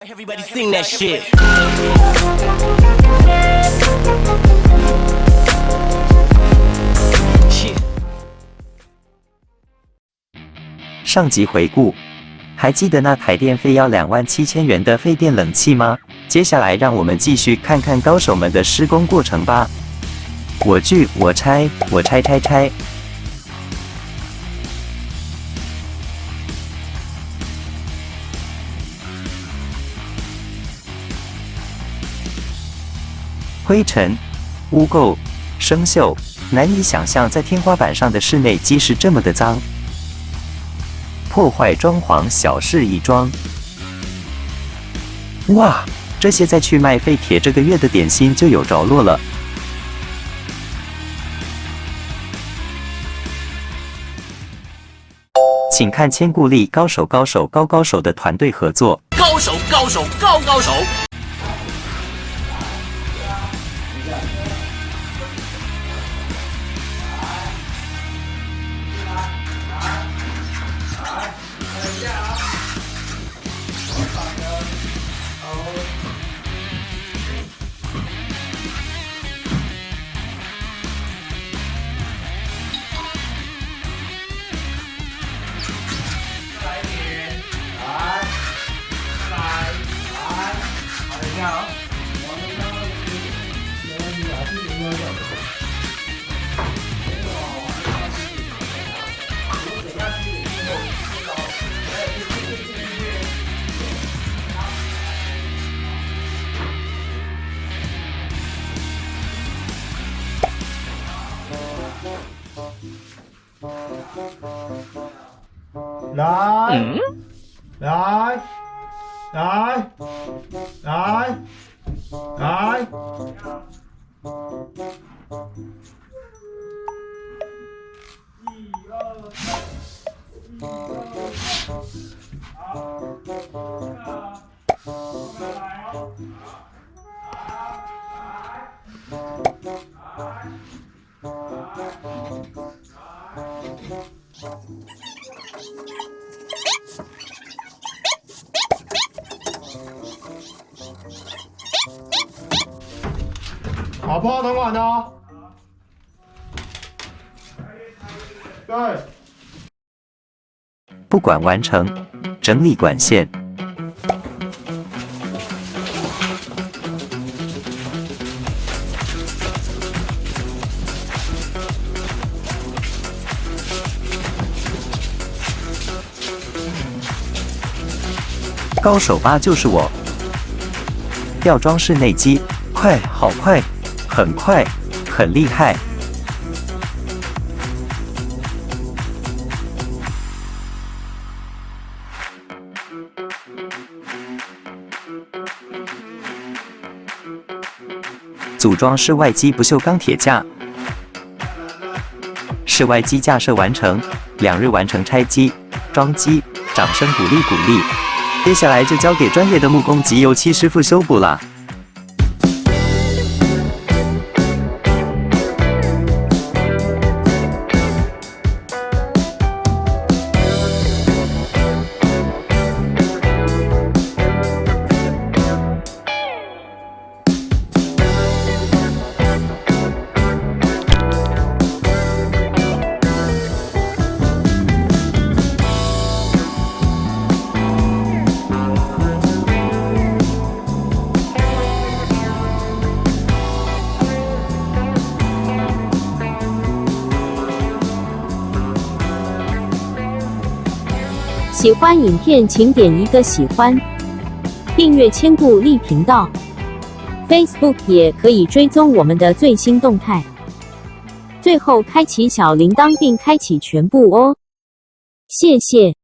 Everybody sing that shit. 上集回顾，还记得那台电费要27000元的费电冷气吗？接下来让我们继续看看高手们的施工过程吧。我锯，我拆，我拆。灰尘、污垢、生锈，难以想象在天花板上的室内机是这么的脏。破坏装潢小事一桩。哇，这些再去卖废铁这个月的点心就有着落了。请看千顾力高手的团队合作。高手。来，好不好？等晚呢？对。不管完成，整理管线。高手吧就是我。吊装室内机，快，好快，很快，很厉害。组装室外机不锈钢铁架，室外机架设完成，2日完成拆机、装机，掌声鼓励。接下来就交给专业的木工及油漆师傅修补啦。喜欢影片请点一个喜欢，订阅千顾力频道 ，Facebook 也可以追踪我们的最新动态。最后开启小铃铛并开启全部哦，谢谢。